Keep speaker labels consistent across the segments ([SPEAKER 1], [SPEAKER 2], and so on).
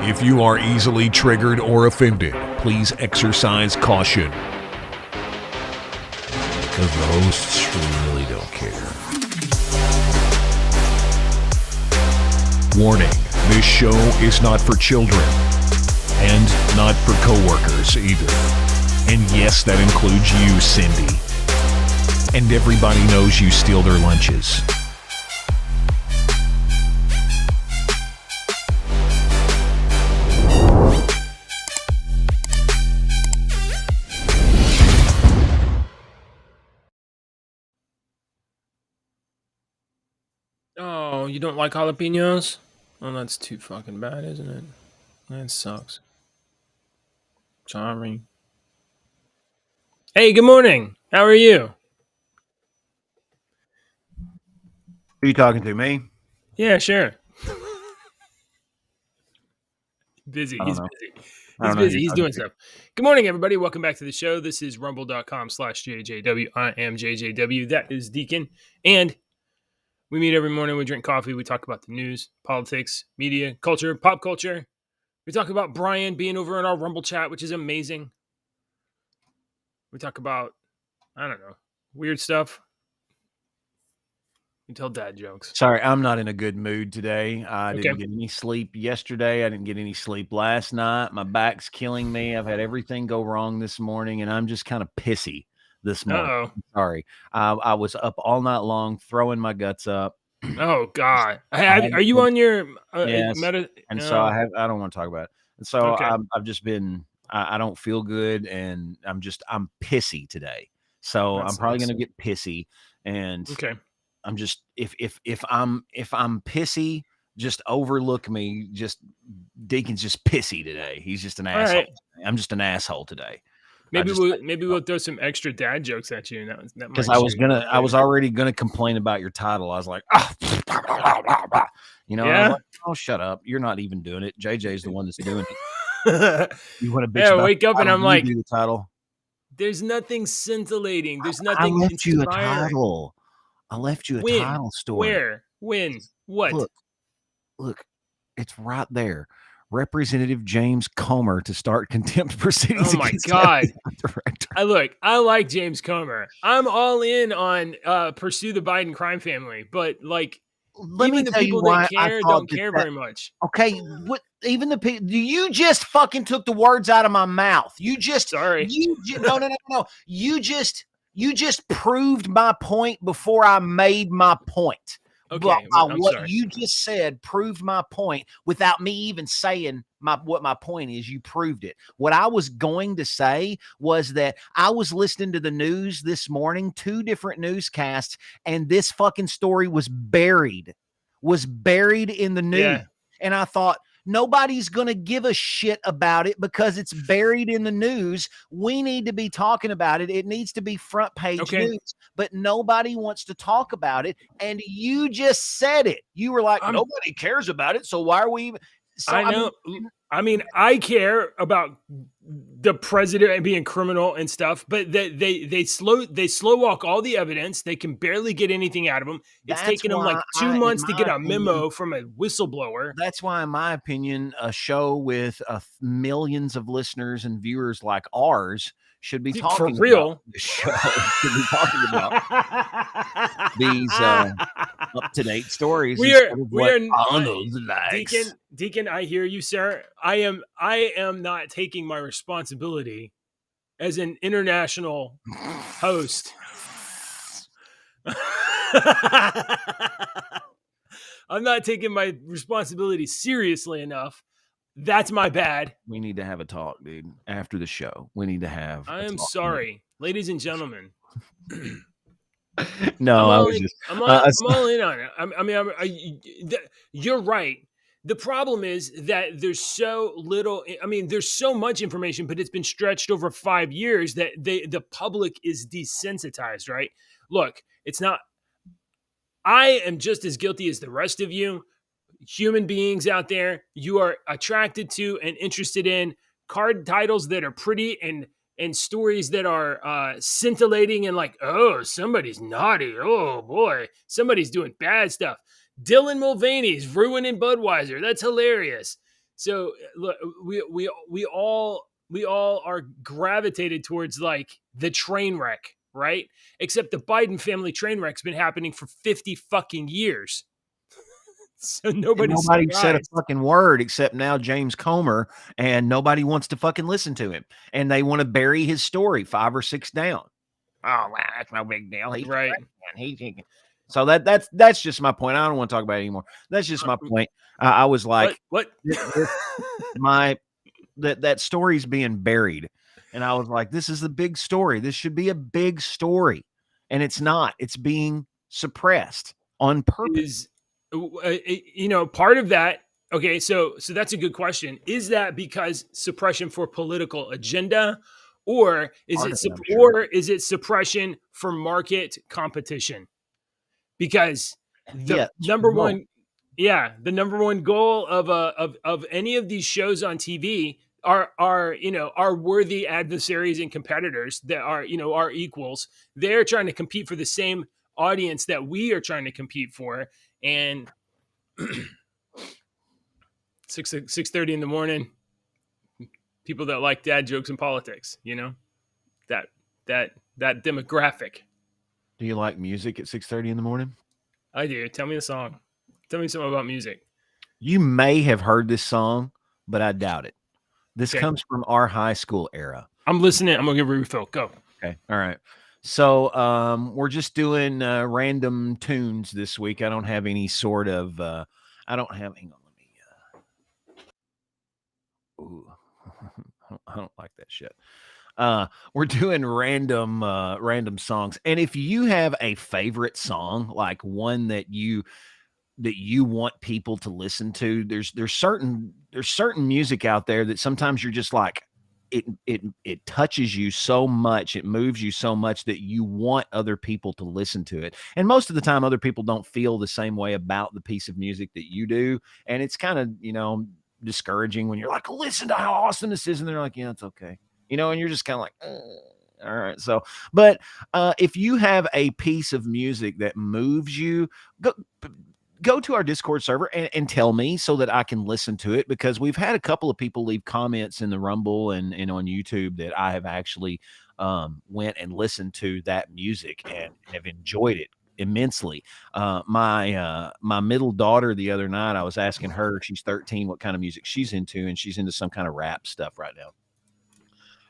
[SPEAKER 1] If you are easily triggered or offended, please exercise caution. Because the hosts really don't care. Warning, this show is not for children. And not for coworkers either. And yes, that includes you, Cindy. And everybody knows you steal their lunches.
[SPEAKER 2] Oh, you don't like jalapenos? Oh, that's too fucking bad, isn't it? That sucks. Sorry. Hey, good morning. How are you?
[SPEAKER 3] Who are you talking to, me?
[SPEAKER 2] Yeah, sure. Busy.
[SPEAKER 3] I
[SPEAKER 2] He's
[SPEAKER 3] don't know.
[SPEAKER 2] busy.
[SPEAKER 3] I
[SPEAKER 2] He's
[SPEAKER 3] don't know who
[SPEAKER 2] busy.
[SPEAKER 3] you're
[SPEAKER 2] He's
[SPEAKER 3] talking
[SPEAKER 2] doing
[SPEAKER 3] to.
[SPEAKER 2] stuff. Good morning, everybody. Welcome back to the show. This is rumble.com/JJW. I am JJW. That is Deacon. And we meet every morning. We drink coffee. We talk about the news, politics, media, culture, pop culture. We talk about Brian being over in our Rumble chat, which is amazing. We talk about, I don't know, weird stuff. We tell dad jokes.
[SPEAKER 3] Sorry, I'm not in a good mood today. I
[SPEAKER 2] Okay.
[SPEAKER 3] didn't get any sleep yesterday. I didn't get any sleep last night. My back's killing me. I've had everything go wrong this morning, and I'm just kind of pissy this morning.
[SPEAKER 2] Uh-oh.
[SPEAKER 3] Sorry. I was up all night long throwing my guts up.
[SPEAKER 2] Oh, God. Are you on your
[SPEAKER 3] Yes.
[SPEAKER 2] meta?
[SPEAKER 3] And so I don't want to talk about it. And so
[SPEAKER 2] Okay.
[SPEAKER 3] I've just been, I don't feel good, and I'm pissy today. So
[SPEAKER 2] That's
[SPEAKER 3] I'm probably going to
[SPEAKER 2] awesome.
[SPEAKER 3] get pissy, and
[SPEAKER 2] Okay.
[SPEAKER 3] I'm just if I'm pissy, just overlook me. Just Deacon's just pissy today. He's just an asshole.
[SPEAKER 2] Right.
[SPEAKER 3] I'm just an asshole today.
[SPEAKER 2] Maybe we'll throw some extra dad jokes at you. That
[SPEAKER 3] Because
[SPEAKER 2] might
[SPEAKER 3] I was already gonna complain about your title. I was like, you know, and I was like, oh, shut up. You're not even doing it. JJ's the one that's doing it. You want to bitch
[SPEAKER 2] Yeah,
[SPEAKER 3] about
[SPEAKER 2] wake up and
[SPEAKER 3] title,
[SPEAKER 2] I'm
[SPEAKER 3] you
[SPEAKER 2] like,
[SPEAKER 3] do the title.
[SPEAKER 2] there's nothing scintillating. There's
[SPEAKER 3] I
[SPEAKER 2] nothing
[SPEAKER 3] left you a
[SPEAKER 2] inspiring.
[SPEAKER 3] title. I left you a
[SPEAKER 2] When?
[SPEAKER 3] title story.
[SPEAKER 2] Where? When? What?
[SPEAKER 3] Look, it's right there. Representative James Comer to start contempt proceedings.
[SPEAKER 2] Oh my
[SPEAKER 3] against
[SPEAKER 2] God.
[SPEAKER 3] FBI director.
[SPEAKER 2] I like James Comer. I'm all in on pursue the Biden crime family, but like even the people that care don't care very much.
[SPEAKER 3] Okay, what? Even the people? You just fucking took the words out of my mouth.
[SPEAKER 2] Sorry.
[SPEAKER 3] No. You just proved my point before I made my point.
[SPEAKER 2] Okay, I'm
[SPEAKER 3] what
[SPEAKER 2] sorry.
[SPEAKER 3] you just said proved my point without me even saying what my point is. You proved it. What I was going to say was that I was listening to the news this morning, 2 different newscasts, and this fucking story was buried in the news.
[SPEAKER 2] Yeah.
[SPEAKER 3] And I thought, nobody's going to give a shit about it because it's buried in the news. We need to be talking about it. It needs to be front page news, but nobody wants to talk about it. And you just said it. You were like, nobody cares about it. So why are we even? So,
[SPEAKER 2] I know. I care about the president being criminal and stuff, but they slow walk all the evidence. They can barely get anything out of them. It's taken them like 2 months to get a memo from a whistleblower.
[SPEAKER 3] That's why, in my opinion, a show with millions of listeners and viewers like ours should be talking
[SPEAKER 2] for real.
[SPEAKER 3] About the show. Should be talking about these up-to-date stories.
[SPEAKER 2] We are Deacon, I hear you, sir. I am not taking my responsibility as an international host. I'm not taking my responsibility seriously enough. That's my bad.
[SPEAKER 3] We need to have a talk, dude. After the show, we need to have.
[SPEAKER 2] I am sorry, ladies and gentlemen.
[SPEAKER 3] No,
[SPEAKER 2] I'm all in on it. You're right. The problem is that there's so little. I mean, there's so much information, but it's been stretched over 5 years that the public is desensitized. Right? Look, it's not. I am just as guilty as the rest of you. Human beings out there, you are attracted to and interested in card titles that are pretty and stories that are scintillating and like, oh, somebody's naughty. Oh boy, somebody's doing bad stuff. Dylan Mulvaney's ruining Budweiser. That's hilarious. So look, we all are gravitated towards like the train wreck, right? Except the Biden family train wreck's been happening for 50 fucking years. So
[SPEAKER 3] And
[SPEAKER 2] nobody's
[SPEAKER 3] nobody said a
[SPEAKER 2] surprised.
[SPEAKER 3] fucking word except now James Comer, and nobody wants to fucking listen to him. And they want to bury his story 5 or 6 down. Oh, wow, that's no big deal. He's
[SPEAKER 2] Right.
[SPEAKER 3] so that's just my point. I don't want to talk about it anymore. That's just my point. I was like,
[SPEAKER 2] What?
[SPEAKER 3] that story's being buried, and I was like, this is the big story. This should be a big story, and it's not. It's being suppressed on purpose.
[SPEAKER 2] Part of that. Okay, so that's a good question. Is that because suppression for political agenda, or is it suppression for market competition? Because the number one goal of any of these shows on TV are worthy adversaries and competitors that are our equals. They're trying to compete for the same audience that we are trying to compete for, and 6:30 in the morning, people that like dad jokes and politics, that demographic.
[SPEAKER 3] Do you like music at 6:30 in the morning?
[SPEAKER 2] I do. Tell me a song. Tell me something about music.
[SPEAKER 3] You may have heard this song, but I doubt it. This comes from our high school era.
[SPEAKER 2] I'm listening. I'm gonna give a refill. Go.
[SPEAKER 3] Okay. All right. So we're just doing random tunes this week. I don't have any sort of hang on, let me ooh. I don't like that shit. We're doing random songs. And if you have a favorite song, like one that you want people to listen to, there's certain music out there that sometimes you're just like, it touches you so much, it moves you so much that you want other people to listen to it. And most of the time other people don't feel the same way about the piece of music that you do. And it's kind of, discouraging when you're like, listen to how awesome this is. And they're like, yeah, it's okay. And you're just kind of like, all right. So, but if you have a piece of music that moves you, go to our Discord server and tell me so that I can listen to it, because we've had a couple of people leave comments in the Rumble and on YouTube that I have actually went and listened to that music and have enjoyed it immensely. My middle daughter, the other night, I was asking her, she's 13, what kind of music she's into, and she's into some kind of rap stuff right now.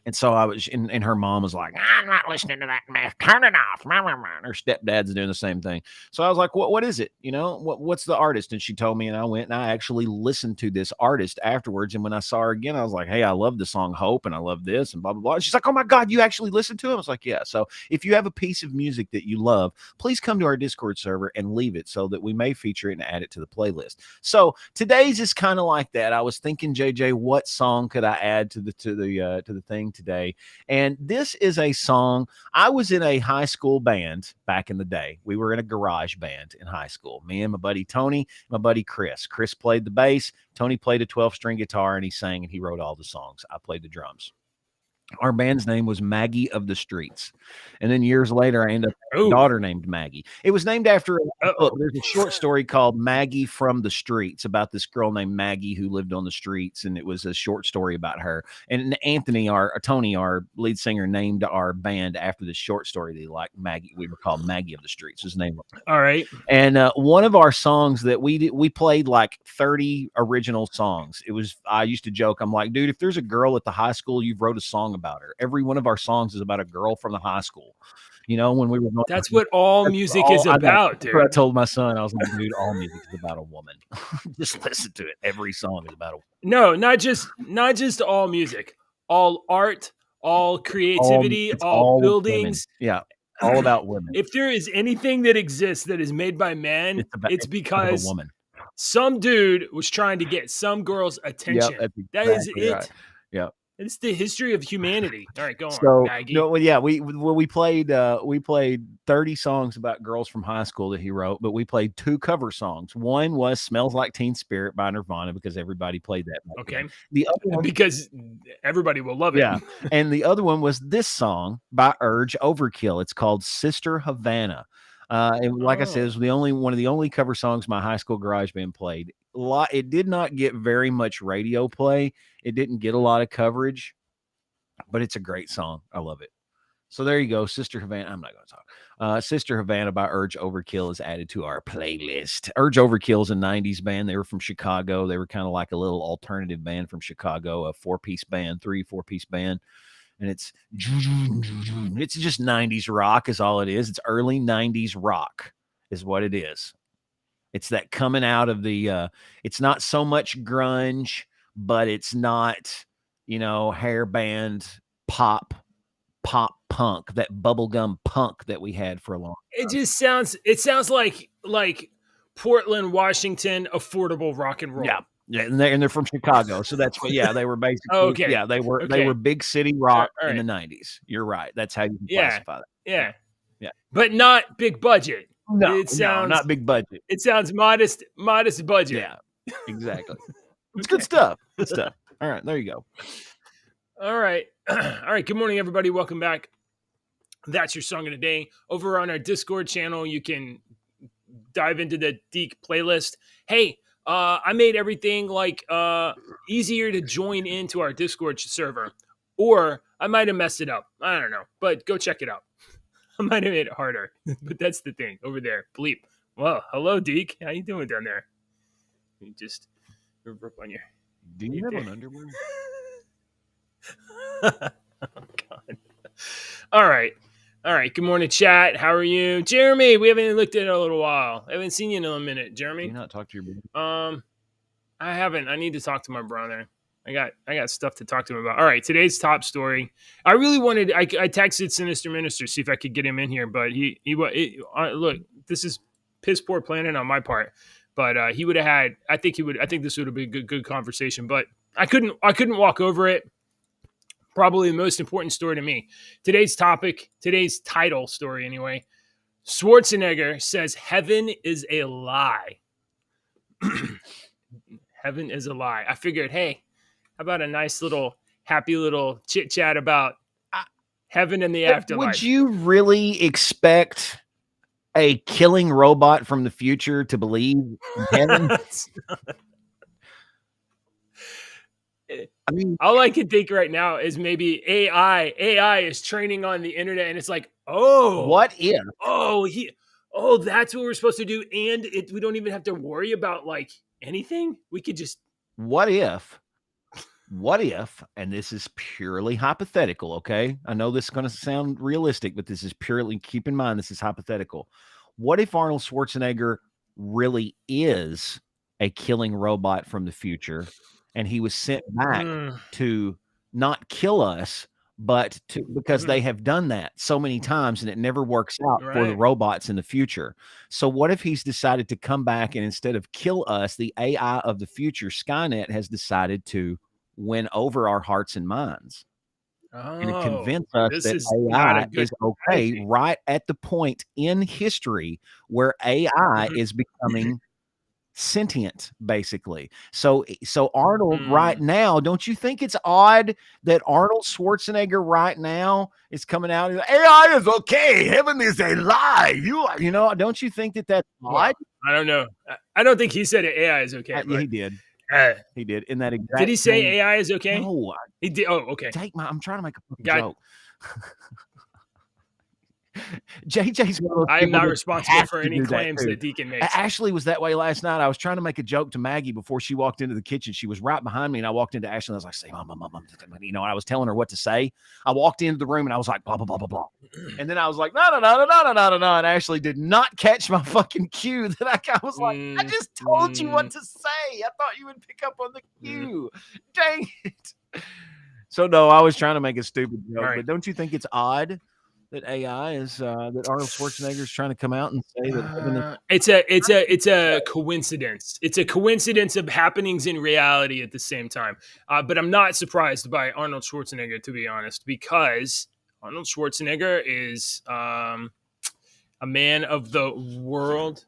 [SPEAKER 3] And so I was, and her mom was like, I'm not listening to that mess. Turn it off. Her stepdad's doing the same thing. So I was like, what is it? What's the artist? And she told me, and I went and I actually listened to this artist afterwards. And when I saw her again, I was like, hey, I love the song Hope, and I love this, and blah, blah, blah. And she's like, oh my God, you actually listened to him? I was like, yeah. So if you have a piece of music that you love, please come to our Discord server and leave it so that we may feature it and add it to the playlist. So today's is kind of like that. I was thinking, JJ, what song could I add to the thing today? And this is a song. I was in a high school band back in the day. We were in a garage band in high school. Me and my buddy Tony, my buddy Chris. Chris played the bass. Tony played a 12-string guitar, and he sang and he wrote all the songs. I played the drums. Our band's name was Maggie of the Streets. And then years later, I ended up with a daughter named Maggie. It was named after a book. There's a short story called Maggie from the Streets about this girl named Maggie who lived on the streets. And it was a short story about her. And Tony, our lead singer, named our band after this short story that he liked, Maggie. We were called Maggie of the Streets. His name was.
[SPEAKER 2] All right.
[SPEAKER 3] And one of our songs that we played like 30 original songs. I used to joke, I'm like, dude, if there's a girl at the high school, you've wrote a song about her. Every one of our songs is about a girl from the high school. When we were going,
[SPEAKER 2] that's what all music is about, dude.
[SPEAKER 3] I told my son, I was like, dude, all music is about a woman. Just listen to it. Every song is about a woman.
[SPEAKER 2] No, not just all music, all art, all creativity, all buildings.
[SPEAKER 3] Women. Yeah. All about women.
[SPEAKER 2] If there is anything that exists that is made by men, it's because
[SPEAKER 3] a woman.
[SPEAKER 2] Some dude was trying to get some girl's attention. Yep, that is it.
[SPEAKER 3] Right. Yeah.
[SPEAKER 2] It's the history of humanity. All right, go
[SPEAKER 3] on,
[SPEAKER 2] Maggie.
[SPEAKER 3] We played 30 songs about girls from high school that he wrote, but we played 2 cover songs. One was "Smells Like Teen Spirit" by Nirvana, because everybody played that.
[SPEAKER 2] Okay.
[SPEAKER 3] The other one,
[SPEAKER 2] because everybody will love it.
[SPEAKER 3] Yeah. And the other one was this song by Urge Overkill. It's called "Sister Havana." And like I said, it was one of the only cover songs my high school garage band played. It did not get very much radio play. It didn't get a lot of coverage, but it's a great song. I love it. So there you go, Sister Havana. I'm not going to talk. Sister Havana by Urge Overkill is added to our playlist. Urge Overkill is a 90s band. They were from Chicago. They were kind of like a little alternative band from Chicago, a 4-piece band, 4-piece band. And it's just 90s rock is all it is. It's early 90s rock is what it is. It's that coming out of the, it's not so much grunge, but it's not, hair band pop punk, that bubblegum punk that we had for a long time.
[SPEAKER 2] It sounds like Portland, Washington, affordable rock and roll.
[SPEAKER 3] Yeah, and they're from Chicago, so that's what. Yeah, they were basically.
[SPEAKER 2] Okay.
[SPEAKER 3] Yeah, they were big city rock in the 90s. You're right. That's how you can classify that.
[SPEAKER 2] Yeah. But not big budget.
[SPEAKER 3] No, not big budget.
[SPEAKER 2] It sounds modest budget.
[SPEAKER 3] Yeah, exactly. It's good stuff. Good stuff. All right, there you go.
[SPEAKER 2] All right. Good morning, everybody. Welcome back. That's your song of the day. Over on our Discord channel, you can dive into the Deke playlist. Hey, I made everything easier to join into our Discord server, or I might have messed it up. I don't know, but go check it out. I might have made it harder, but that's the thing over there. Bleep. Well, hello, Deke. How you doing down there? You just rip on your.
[SPEAKER 3] Do you have an underwear?
[SPEAKER 2] Oh, God. All right. Good morning, chat. How are you, Jeremy? We haven't looked at it in a little while. I haven't seen you in a minute, Jeremy.
[SPEAKER 3] Do you not talk to your brother?
[SPEAKER 2] I haven't. I need to talk to my brother. I got stuff to talk to him about. All right, today's top story. I really wanted. I texted Sinister Minister see if I could get him in here, but he look. This is piss poor planning on my part, but he would have had. I think this would have been a good conversation, but I couldn't walk over it. Probably the most important story to me. Today's title story anyway. Schwarzenegger says heaven is a lie. Heaven is a lie. I figured, hey, how about a nice little, happy little chit chat about heaven and the afterlife?
[SPEAKER 3] Would you really expect a killing robot from the future to believe in heaven?
[SPEAKER 2] I mean, all I can think right now is maybe AI is training on the internet, and it's like,
[SPEAKER 3] what if?
[SPEAKER 2] That's what we're supposed to do, and we don't even have to worry about anything. We could just. What
[SPEAKER 3] if? And this is purely hypothetical. Okay, I know this is going to sound realistic, but this is purely. Keep in mind, this is hypothetical. What if Arnold Schwarzenegger really is a killing robot from the future? And he was sent back to not kill us, but because they have done that so many times and it never works out for the robots in the future. So what if he's decided to come back and instead of kill us, the AI of the future, Skynet, has decided to win over our hearts and minds and convince us that AI is okay right at the point in history where AI is becoming sentient, basically. So Arnold right now, don't you think it's odd that Arnold Schwarzenegger right now is coming out and AI is okay, heaven is a lie? You know, don't you think that's odd?
[SPEAKER 2] I don't know. I don't think he said AI is okay.
[SPEAKER 3] He did. He did in that exact.
[SPEAKER 2] Did he say AI is okay?
[SPEAKER 3] No,
[SPEAKER 2] he did. Oh, okay.
[SPEAKER 3] I'm trying to make a joke. JJ's one of those.
[SPEAKER 2] I am not responsible for any claims that Deacon makes.
[SPEAKER 3] Ashley was that way last night. I was trying to make a joke to Maggie before she walked into the kitchen. She was right behind me, and I walked into Ashley, and I was like, "Say, mom," and I was telling her what to say. I walked into the room, and I was like, "Blah blah blah blah blah," and then I was like, "No," and Ashley did not catch my fucking cue. That I was like, "I just told you what to say. I thought you would pick up on the cue. Dang it!" So no, I was trying to make a stupid joke, but don't you think it's odd that AI is that Arnold Schwarzenegger is trying to come out and say that
[SPEAKER 2] it's a coincidence. It's a coincidence of happenings in reality at the same time. But I'm not surprised by Arnold Schwarzenegger, to be honest, because Arnold Schwarzenegger is a man of the world.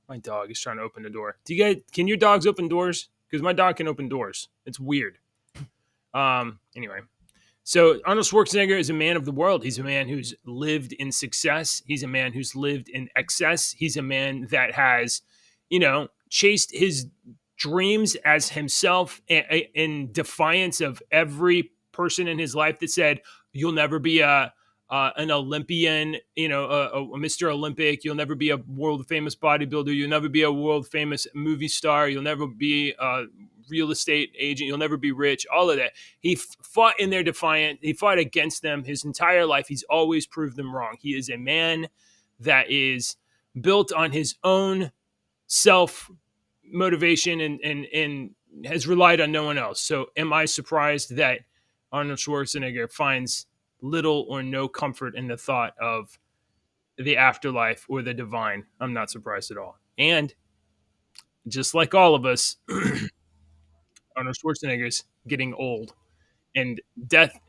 [SPEAKER 2] My dog is trying to open the door. Can your dogs open doors? Because my dog can open doors. It's weird. Anyway. So Arnold Schwarzenegger is a man of the world. He's a man who's lived in success. He's a man who's lived in excess. He's a man that has, chased his dreams as himself in defiance of every person in his life that said, "You'll never be an Olympian, a Mr. Olympic. You'll never be a world famous bodybuilder. You'll never be a world famous movie star. You'll never be a real estate agent. You'll never be rich." All of that. He fought in their defiant. He fought against them his entire life. He's always proved them wrong. He is a man that is built on his own self motivation and has relied on no one else. So am I surprised that Arnold Schwarzenegger finds little or no comfort in the thought of the afterlife or the divine? I'm not surprised at all. And just like all of us, Arnold Schwarzenegger's getting old, and death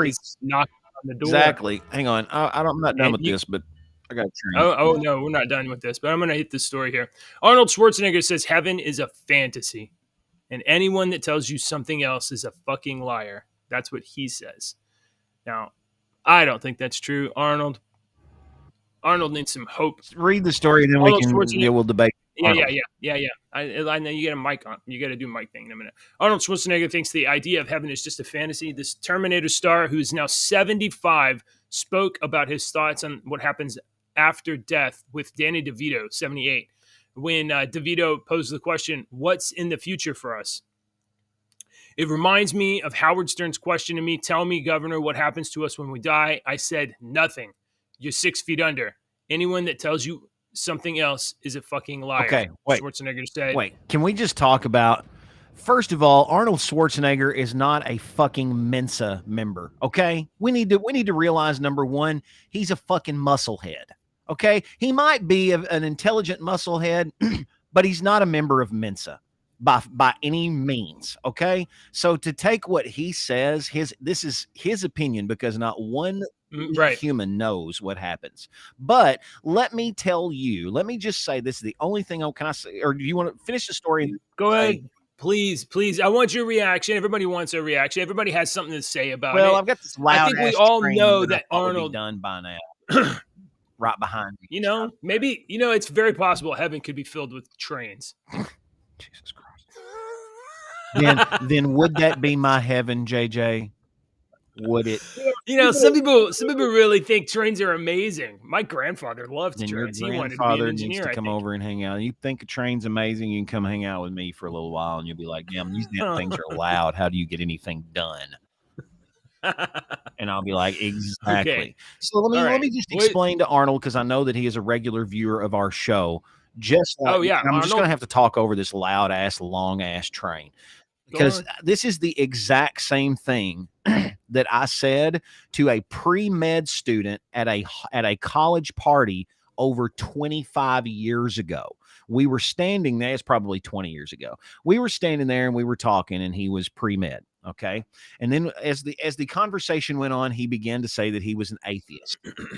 [SPEAKER 2] is knocking on the door.
[SPEAKER 3] Exactly. Hang on. I'm not done with this, but I got
[SPEAKER 2] Oh no, we're not done with this, but I'm going to hit this story here. Arnold Schwarzenegger says heaven is a fantasy, and anyone that tells you something else is a fucking liar. That's what he says. Now, I don't think that's true, Arnold. Arnold needs some hope.
[SPEAKER 3] Read the story, and then we'll debate.
[SPEAKER 2] Yeah. I know you get a mic on. You got to do a mic thing in a minute. Arnold Schwarzenegger thinks the idea of heaven is just a fantasy. This Terminator star, who is now 75, spoke about his thoughts on what happens after death with Danny DeVito, 78, when DeVito posed the question, "What's in the future for us?" It reminds me of Howard Stern's question to me, "Tell me, Governor, what happens to us when we die?" I said, "Nothing. You're 6 feet under. Anyone that tells you something else is a fucking liar."
[SPEAKER 3] Okay, wait.
[SPEAKER 2] Schwarzenegger said.
[SPEAKER 3] Wait, can we just talk about, first of all, Arnold Schwarzenegger is not a fucking Mensa member, okay? We need to realize, number one, he's a fucking musclehead, okay? He might be an intelligent musclehead, but he's not a member of Mensa by any means, okay? So to take what he says, this is his opinion, because not one human knows what happens. But let me just say, this is the only thing. Can I say, or do you want to finish the story?
[SPEAKER 2] Go ahead. Please. I want your reaction. Everybody wants a reaction. Everybody has something to say about it.
[SPEAKER 3] Well, I've got this loud.
[SPEAKER 2] I think we all know that Arnold
[SPEAKER 3] done by now. Right behind me.
[SPEAKER 2] Maybe it's very possible heaven could be filled with trains.
[SPEAKER 3] Jesus Christ. then would that be my heaven, JJ? Would it?
[SPEAKER 2] Some people really think trains are amazing. My grandfather loved trains. He wanted to be an engineer.
[SPEAKER 3] Needs to come over and hang out. You think a train's amazing? You can come hang out with me for a little while, and you'll be like, "Damn, these damn things are loud. How do you get anything done?" And I'll be like, "Exactly." Okay. So let me just explain to Arnold, because I know that he is a regular viewer of our show. Just like, I'm just going to have to talk over this loud ass, long ass train, because this is the exact same thing that I said to a pre-med student at a college party over 25 years ago. We were standing there. It's probably 20 years ago. We were standing there and we were talking, and he was pre-med. Okay. And then as the conversation went on, he began to say that he was an atheist,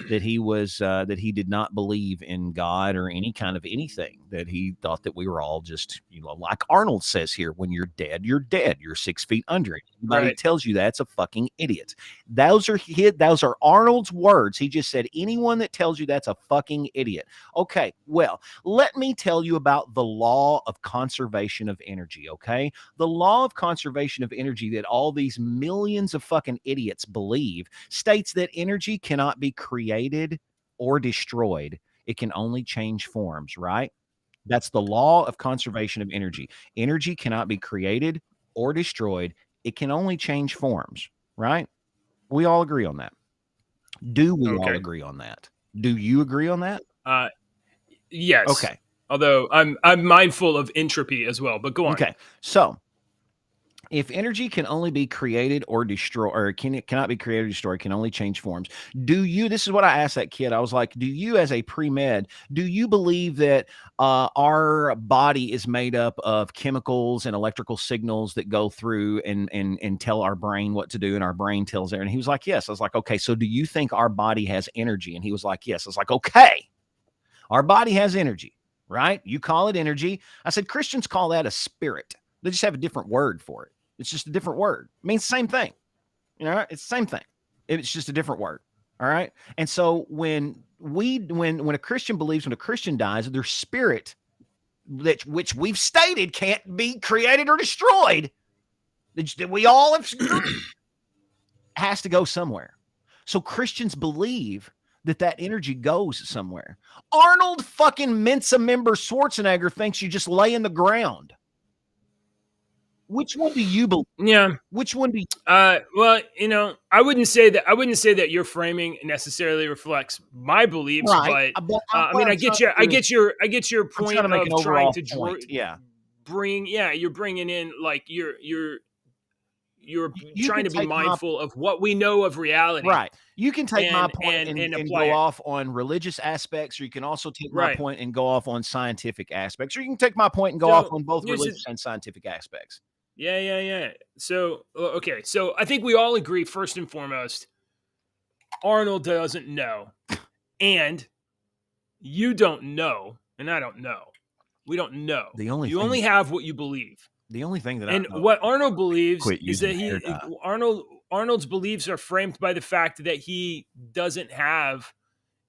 [SPEAKER 3] that he was, that he did not believe in God or any kind of anything, that he thought that we were all just, like Arnold says here, when you're dead, you're dead. You're 6 feet under it. Anybody tells you that's a fucking idiot. Those are Arnold's words. He just said, anyone that tells you that's a fucking idiot. Okay. Well, let me tell you about the law of conservation of energy. Okay. The law of conservation of energy that all these millions of fucking idiots believe states that energy cannot be created or destroyed. It can only change forms, right? That's the law of conservation of energy. Energy cannot be created or destroyed. It can only change forms, right? We all agree on that. Do we all agree on that? Do you agree on that?
[SPEAKER 2] Yes.
[SPEAKER 3] Okay.
[SPEAKER 2] Although I'm mindful of entropy as well, but go on.
[SPEAKER 3] Okay. So if energy can only be created or destroyed, or cannot be created or destroyed, can only change forms. This is what I asked that kid. I was like, do you, as a pre-med, do you believe that our body is made up of chemicals and electrical signals that go through and tell our brain what to do, and our brain tells it? And he was like, yes. I was like, okay, so do you think our body has energy? And he was like, yes. I was like, okay, our body has energy, right? You call it energy. I said, Christians call that a spirit. They just have a different word for it. It's just a different word. It means the same thing. You know, it's the same thing. It's just a different word. All right. And so when a Christian believes when a Christian dies, their spirit, which we've stated can't be created or destroyed, that we all have has to go somewhere. So Christians believe that energy goes somewhere. Arnold fucking Mensa member Schwarzenegger thinks you just lay in the ground. Which one do you believe?
[SPEAKER 2] Yeah.
[SPEAKER 3] Which one do you?
[SPEAKER 2] Well, I wouldn't say that your framing necessarily reflects my beliefs,
[SPEAKER 3] Right.
[SPEAKER 2] but I mean, I get your point of trying to bring. Yeah, you're bringing in like you're trying to be mindful of what we know of reality.
[SPEAKER 3] Right. You can take my point and go off on religious aspects, or you can also take my point and go off on scientific aspects, or you can take my point and go off on both religious and scientific aspects.
[SPEAKER 2] Yeah. So, okay. So I think we all agree, first and foremost, Arnold doesn't know. And you don't know. And I don't know. We don't know. You only have what you believe.
[SPEAKER 3] The only thing that
[SPEAKER 2] what Arnold believes is that Arnold's beliefs are framed by the fact that he doesn't have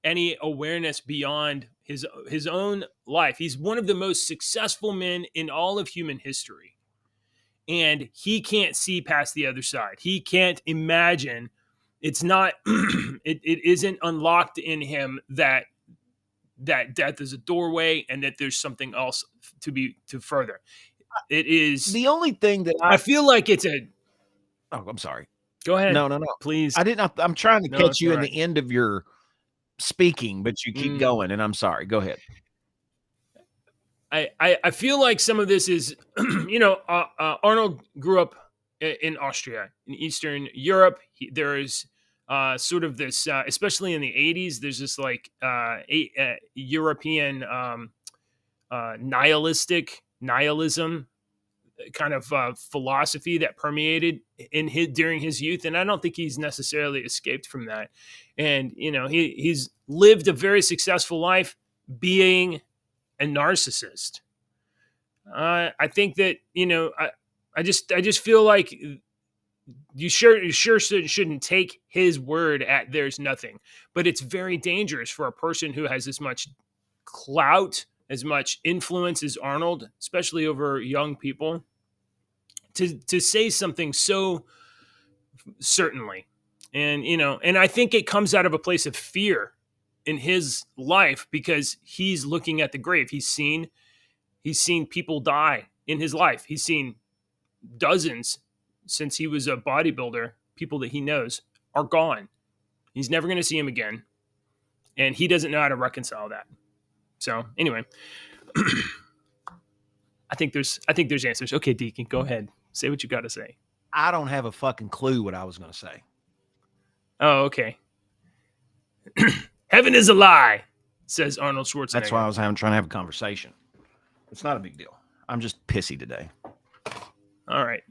[SPEAKER 2] any awareness beyond his own life. He's one of the most successful men in all of human history. And he can't see past the other side. He can't imagine. It's not, it isn't unlocked in him that death is a doorway and that there's something else to further. It is
[SPEAKER 3] the only thing that
[SPEAKER 2] I feel like it's
[SPEAKER 3] oh, I'm sorry.
[SPEAKER 2] Go ahead.
[SPEAKER 3] No.
[SPEAKER 2] Please.
[SPEAKER 3] I'm trying to catch you in the end of your speaking, but you keep going, and I'm sorry. Go ahead.
[SPEAKER 2] I feel like some of this is, Arnold grew up in Austria, in Eastern Europe. There is sort of this, especially in the 80s, there's this like European nihilism kind of philosophy that permeated during his youth. And I don't think he's necessarily escaped from that. And, he's lived a very successful life being a narcissist. I think that, I just feel like you sure shouldn't take his word at there's nothing, but it's very dangerous for a person who has as much clout, as much influence as Arnold, especially over young people, to say something so certainly. And, and I think it comes out of a place of fear in his life because he's looking at the grave. He's seen people die in his life. He's seen dozens since he was a bodybuilder. People that he knows are gone. He's never going to see him again. And he doesn't know how to reconcile that. So anyway, I think there's answers. Okay, Deacon, go ahead. Say what you got to say.
[SPEAKER 3] I don't have a fucking clue what I was going to say.
[SPEAKER 2] Oh, okay. Heaven is a lie, says Arnold Schwarzenegger.
[SPEAKER 3] That's why I was trying to have a conversation. It's not a big deal. I'm just pissy today.
[SPEAKER 2] All right.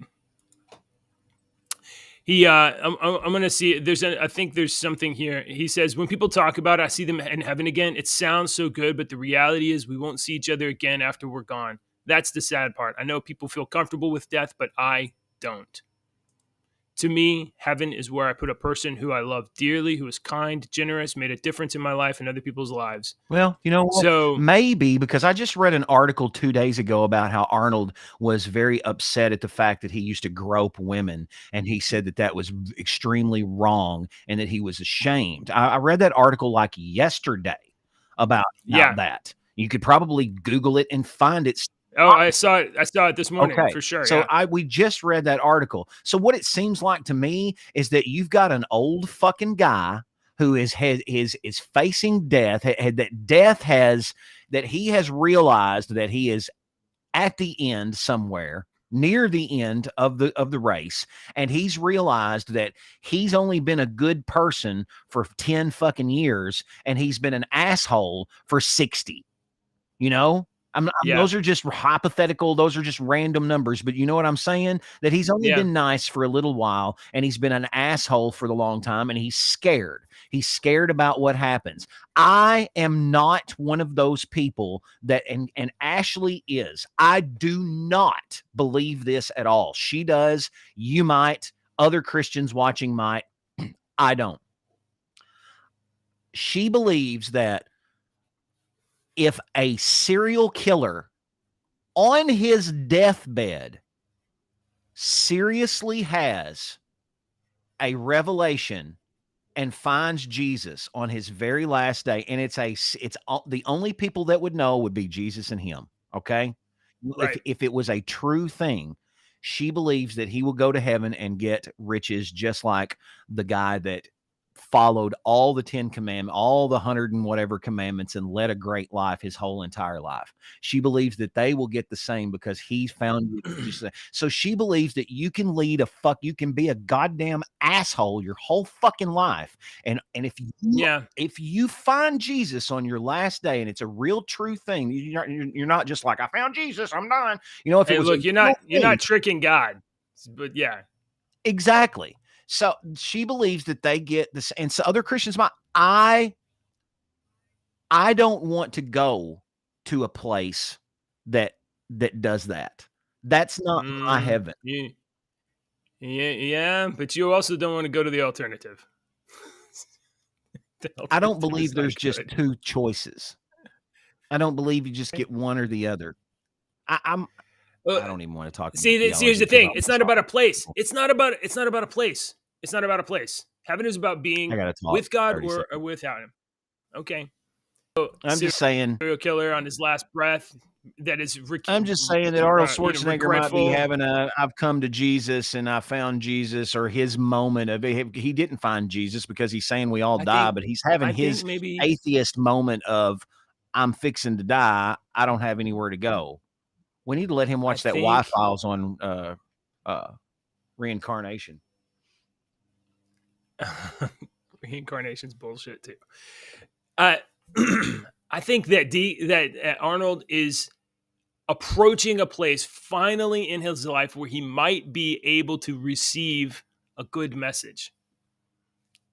[SPEAKER 2] I'm going to see. I think there's something here. He says, when people talk about I see them in heaven again, it sounds so good, but the reality is we won't see each other again after we're gone. That's the sad part. I know people feel comfortable with death, but I don't. To me, heaven is where I put a person who I love dearly, who is kind, generous, made a difference in my life and other people's lives.
[SPEAKER 3] Well, so maybe because I just read an article 2 days ago about how Arnold was very upset at the fact that he used to grope women. And he said that was extremely wrong and that he was ashamed. I read that article like yesterday about that. You could probably Google it and find it.
[SPEAKER 2] Oh, I saw it this morning for sure.
[SPEAKER 3] So we just read that article. So what it seems like to me is that you've got an old fucking guy who is facing death, that he has realized that he is at the end somewhere, near the end of the race, and he's realized that he's only been a good person for 10 fucking years and he's been an asshole for 60. Those are just hypothetical. Those are just random numbers. But you know what I'm saying? That he's only been nice for a little while and he's been an asshole for the long time and he's scared. He's scared about what happens. I am not one of those people that, and Ashley is. I do not believe this at all. She does. You might. Other Christians watching might. I don't. She believes that if a serial killer on his deathbed seriously has a revelation and finds Jesus on his very last day, and it's the only people that would know would be Jesus and him. Okay.
[SPEAKER 2] Right.
[SPEAKER 3] If it was a true thing, she believes that he will go to heaven and get riches, just like the guy that followed all the 10 commandments, all the 100 and whatever commandments, and led a great life his whole entire life. She believes that they will get the same because he's found Jesus. So she believes that you can you can be a goddamn asshole your whole fucking life. And if you find Jesus on your last day, and it's a real true thing, you're not just like, I found Jesus, I'm done. You know, if it was,
[SPEAKER 2] look, you're not tricking God, but yeah,
[SPEAKER 3] exactly. So she believes that they get this, and so other Christians might. I don't want to go to a place that does that. That's not my heaven.
[SPEAKER 2] Yeah, but you also don't want to go to the alternative.
[SPEAKER 3] I don't believe there's just two choices. I don't believe you just get one or the other. I don't even want to talk.
[SPEAKER 2] See, here's the thing. It's not about a place. It's not about a place. It's not about a place. Heaven is about being with God or without him. Okay. So,
[SPEAKER 3] I'm just saying,
[SPEAKER 2] serial killer on his last breath. That is.
[SPEAKER 3] I'm just saying that Arnold Schwarzenegger might be having I've come to Jesus and I found Jesus, or his moment of he didn't find Jesus because he's saying we all die, but he's having his atheist moment of I'm fixing to die. I don't have anywhere to go. We need to let him watch that Y-Files on reincarnation.
[SPEAKER 2] Reincarnation's bullshit too. I think that Arnold is approaching a place finally in his life where he might be able to receive a good message.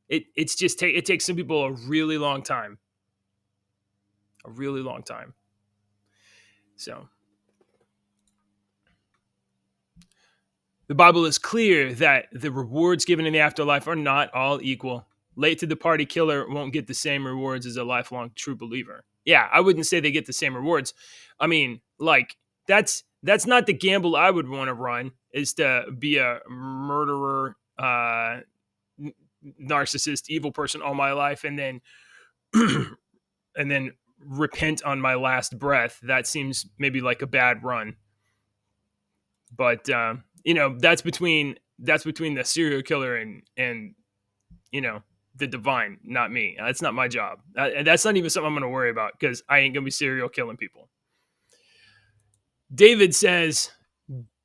[SPEAKER 2] It takes some people a really long time. A really long time. So the Bible is clear that the rewards given in the afterlife are not all equal. Late to the party killer won't get the same rewards as a lifelong true believer. Yeah, I wouldn't say they get the same rewards. I mean, like, that's not the gamble I would want to run, is to be a murderer, narcissist, evil person all my life, and then repent on my last breath. That seems maybe like a bad run. But that's between the serial killer and the divine, not me. That's not my job. That's not even something I'm going to worry about, because I ain't going to be serial killing people. David says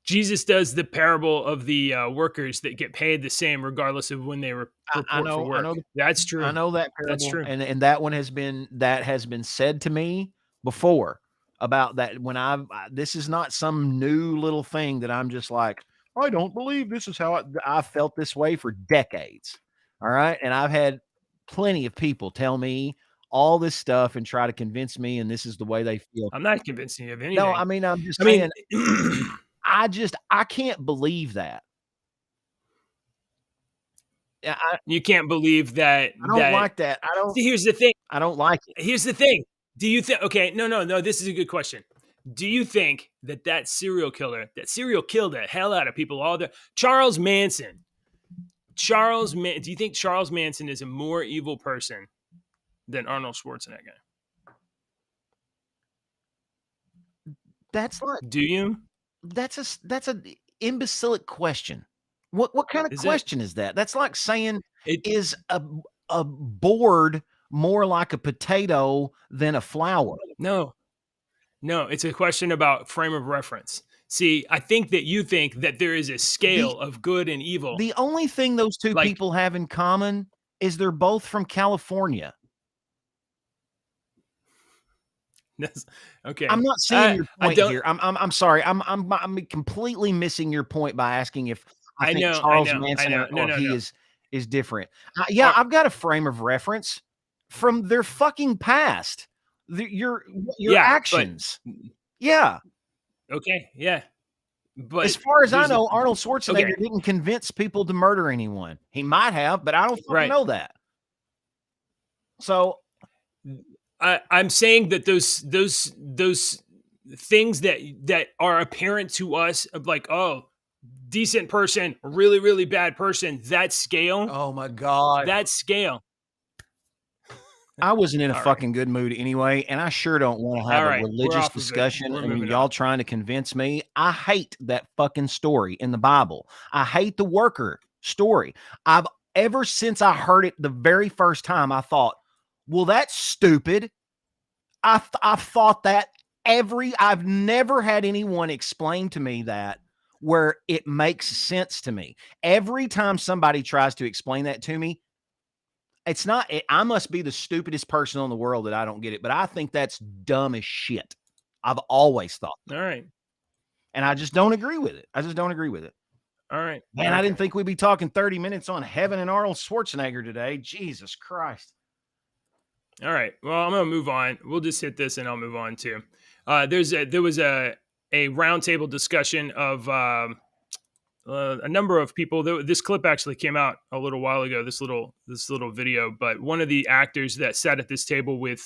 [SPEAKER 2] Jesus does the parable of the workers that get paid the same regardless of when they report for work. That's true.
[SPEAKER 3] I know that parable.
[SPEAKER 2] That's true.
[SPEAKER 3] And that one has been said to me before about that. When this is not some new little thing that I'm just like, I don't believe this is how I felt this way for decades. All right. And I've had plenty of people tell me all this stuff and try to convince me, and this is the way they feel.
[SPEAKER 2] I'm not convincing you of anything.
[SPEAKER 3] No, I mean, I'm just saying, I can't believe that.
[SPEAKER 2] You can't believe that.
[SPEAKER 3] I don't like that.
[SPEAKER 2] See, here's the thing.
[SPEAKER 3] I don't like it.
[SPEAKER 2] Here's the thing. Do you think? Okay, no. This is a good question. Do you think that serial killer killed the hell out of people? Charles Manson. Do you think Charles Manson is a more evil person than Arnold Schwarzenegger? Do you?
[SPEAKER 3] That's an imbecilic question. What kind of question is that? That's like saying, is a board more like a potato than a flower?
[SPEAKER 2] No, it's a question about frame of reference. See, I think that you think that there is a scale of good and evil.
[SPEAKER 3] The only thing those two people have in common is they're both from California.
[SPEAKER 2] Okay.
[SPEAKER 3] I'm not seeing your point here. I'm sorry. I'm completely missing your point by asking if I think Charles Manson is different. I've got a frame of reference from their fucking past. Your actions. Yeah.
[SPEAKER 2] Okay. Yeah. But
[SPEAKER 3] as far as I
[SPEAKER 2] there's a-
[SPEAKER 3] know, Arnold Schwarzenegger
[SPEAKER 2] okay.
[SPEAKER 3] didn't convince people to murder anyone. He might have, but I don't fucking
[SPEAKER 2] Right.
[SPEAKER 3] know that. So
[SPEAKER 2] I'm saying that those things that are apparent to us of like, oh, decent person, really, really bad person, that scale,
[SPEAKER 3] oh my God.
[SPEAKER 2] that scale.
[SPEAKER 3] I wasn't in a
[SPEAKER 2] All right.
[SPEAKER 3] fucking good mood anyway, and I sure don't want to have
[SPEAKER 2] All
[SPEAKER 3] a
[SPEAKER 2] right, we're
[SPEAKER 3] religious
[SPEAKER 2] off of it.
[SPEAKER 3] discussion
[SPEAKER 2] We're
[SPEAKER 3] and
[SPEAKER 2] moving
[SPEAKER 3] y'all
[SPEAKER 2] on.
[SPEAKER 3] trying to convince me. I hate that fucking story in the Bible. I hate the worker story. I've ever since I heard it the very first time, I thought, well, that's stupid. I've thought that I've never had anyone explain to me that where it makes sense to me. Every time somebody tries to explain that to me, it's not, I must be the stupidest person in the world that I don't get it, but I think that's dumb as shit. I've always thought that.
[SPEAKER 2] All right.
[SPEAKER 3] And I just don't agree with it. I just don't agree with it.
[SPEAKER 2] All right.
[SPEAKER 3] Man,
[SPEAKER 2] okay.
[SPEAKER 3] I didn't think we'd be talking 30 minutes on heaven and Arnold Schwarzenegger today. Jesus Christ.
[SPEAKER 2] All right. Well, I'm gonna move on. We'll just hit this, and I'll move on too. There was a roundtable discussion of a number of people. This clip actually came out a little while ago. This little video, but one of the actors that sat at this table with,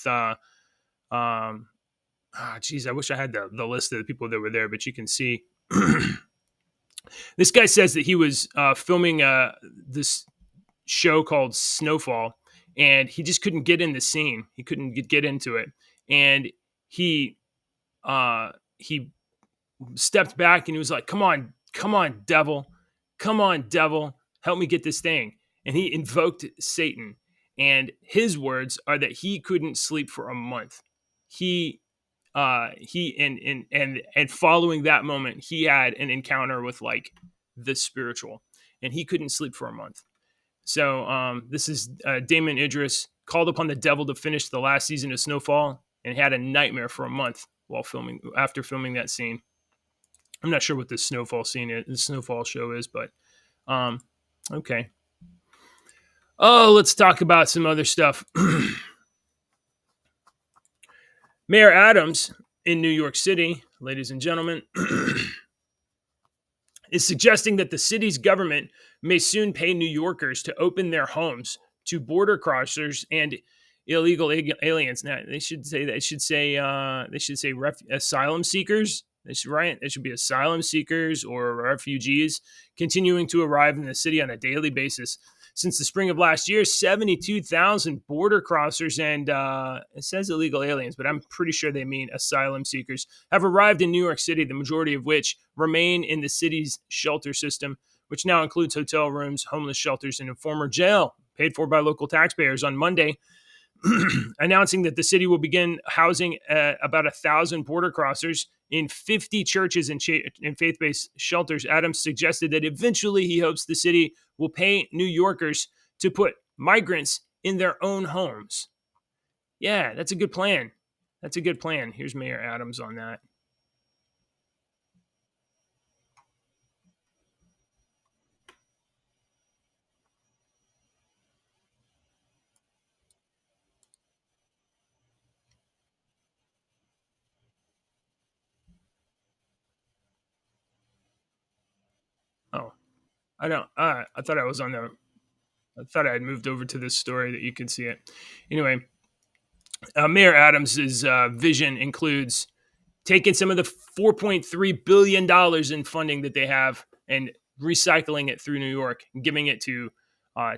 [SPEAKER 2] geez, I wish I had the list of the people that were there, but you can see. This guy says that he was filming this show called Snowfall, and he just couldn't get in the scene. He couldn't get into it, and he stepped back and he was like, "Come on, devil, help me get this thing." And he invoked Satan, and his words are that he couldn't sleep for a month. And following that moment, he had an encounter with like the spiritual, and he couldn't sleep for a month. So this is Damon Idris called upon the devil to finish the last season of Snowfall and had a nightmare for a month after filming that scene. I'm not sure what the Snowfall show is, but okay. Oh, let's talk about some other stuff. Mayor Adams in New York City, ladies and gentlemen, is suggesting that the city's government may soon pay New Yorkers to open their homes to border crossers and illegal aliens. Now they should say asylum seekers. They should be asylum seekers or refugees continuing to arrive in the city on a daily basis. Since the spring of last year, 72,000 border crossers and it says illegal aliens, but I'm pretty sure they mean asylum seekers, have arrived in New York City, the majority of which remain in the city's shelter system, which now includes hotel rooms, homeless shelters, and a former jail paid for by local taxpayers. On Monday, announcing that the city will begin housing about 1,000 border crossers in 50 churches and faith-based shelters. Adams suggested that eventually he hopes the city will pay New Yorkers to put migrants in their own homes. Yeah, that's a good plan. Here's Mayor Adams on that. Oh, I don't. I thought I was on the. I thought I had moved over to this story that you could see it. Anyway, Mayor Adams's vision includes taking some of the $4.3 billion in funding that they have and recycling it through New York, and giving it to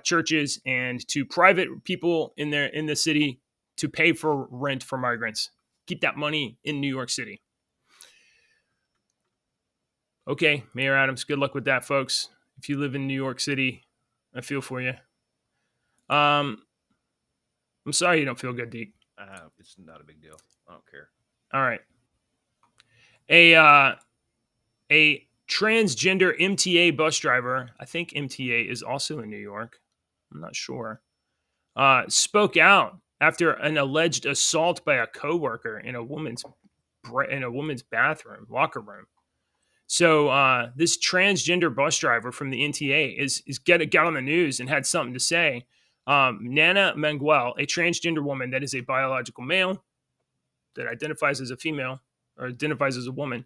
[SPEAKER 2] churches and to private people in the city to pay for rent for migrants. Keep that money in New York City. Okay, Mayor Adams, good luck with that, folks. If you live in New York City, I feel for you. I'm sorry you don't feel good, Deke.
[SPEAKER 3] It's not a big deal. I don't care.
[SPEAKER 2] All right. A transgender MTA bus driver, I think MTA is also in New York, I'm not sure, spoke out after an alleged assault by a coworker in a woman's bathroom, locker room. So this transgender bus driver from the NTA got on the news and had something to say. Nana Manguel, a transgender woman that is a biological male that identifies as a female or identifies as a woman,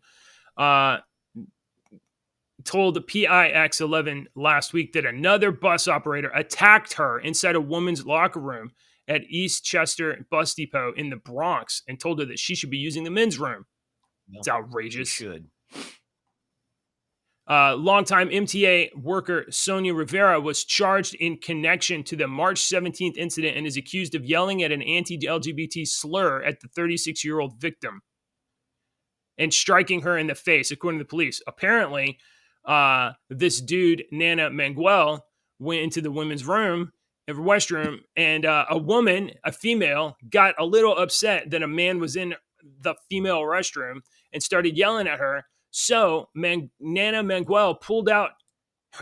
[SPEAKER 2] told PIX11 last week that another bus operator attacked her inside a woman's locker room at East Chester Bus Depot in the Bronx and told her that she should be using the men's room. It's outrageous.
[SPEAKER 3] She should.
[SPEAKER 2] Longtime MTA worker Sonia Rivera was charged in connection to the March 17th incident and is accused of yelling at an anti-LGBT slur at the 36-year-old victim and striking her in the face, according to the police. Apparently, this dude, Nana Manguel, went into the women's room, restroom, and a woman, a female, got a little upset that a man was in the female restroom and started yelling at her. So Nana Manguel pulled out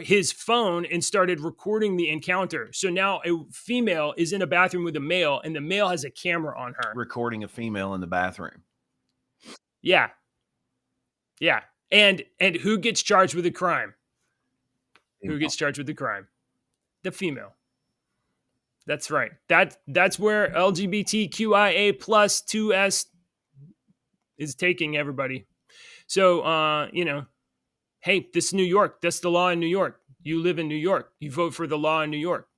[SPEAKER 2] his phone and started recording the encounter. So now a female is in a bathroom with a male, and the male has a camera on her.
[SPEAKER 3] Recording a female in the bathroom.
[SPEAKER 2] Yeah. Yeah. And who gets charged with the crime? Who gets charged with the crime? The female. That's right. That's where LGBTQIA plus 2S is taking everybody. So, hey, this is New York. That's the law in New York. You live in New York. You vote for the law in New York.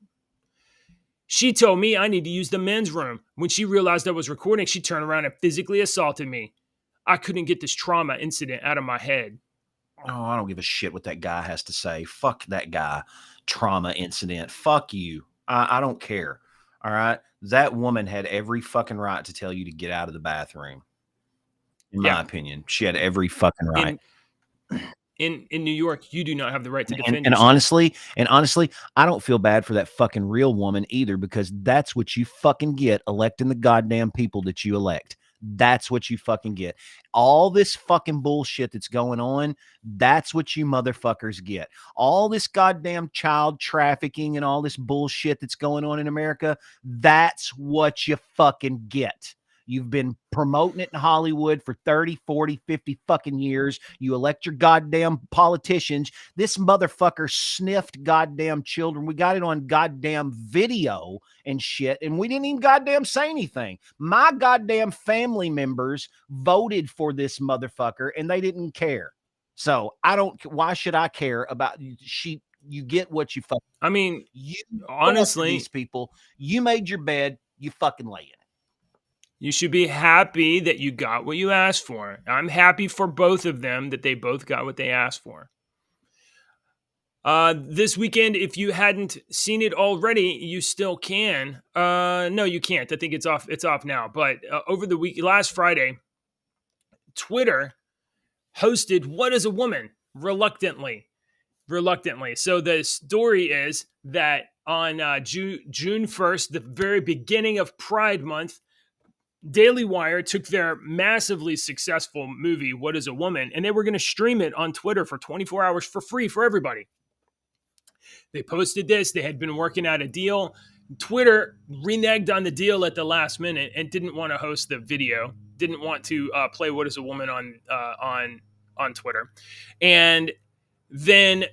[SPEAKER 2] She told me I need to use the men's room. When she realized I was recording, she turned around and physically assaulted me. I couldn't get this trauma incident out of my head.
[SPEAKER 3] Oh, I don't give a shit what that guy has to say. Fuck that guy. Trauma incident. Fuck you. I don't care. All right. That woman had every fucking right to tell you to get out of the bathroom. In my opinion, she had every fucking right.
[SPEAKER 2] In New York, you do not have the right to defend
[SPEAKER 3] and
[SPEAKER 2] yourself.
[SPEAKER 3] honestly, I don't feel bad for that fucking real woman either, because that's what you fucking get electing the goddamn people that you elect. That's what you fucking get. All this fucking bullshit that's going on, that's what you motherfuckers get. All this goddamn child trafficking and all this bullshit that's going on in America, that's what you fucking get. You've been promoting it in Hollywood for 30, 40, 50 fucking years. You elect your goddamn politicians. This motherfucker sniffed goddamn children. We got it on goddamn video and shit, and we didn't even goddamn say anything. My goddamn family members voted for this motherfucker, and they didn't care. So why should I care about you get what you fucking.
[SPEAKER 2] I mean,
[SPEAKER 3] you
[SPEAKER 2] honestly,
[SPEAKER 3] these people, you made your bed, you fucking lay in it.
[SPEAKER 2] You should be happy that you got what you asked for. I'm happy for both of them that they both got what they asked for. This weekend, if you hadn't seen it already, you still can. No, you can't. I think it's off. It's off now. But over the week, last Friday, Twitter hosted "What is a Woman?" reluctantly. So the story is that on June 1st, the very beginning of Pride Month, Daily Wire took their massively successful movie, What is a Woman? And they were going to stream it on Twitter for 24 hours for free for everybody. They posted this. They had been working out a deal. Twitter reneged on the deal at the last minute and didn't want to host the video, didn't want to play What is a Woman on Twitter. And then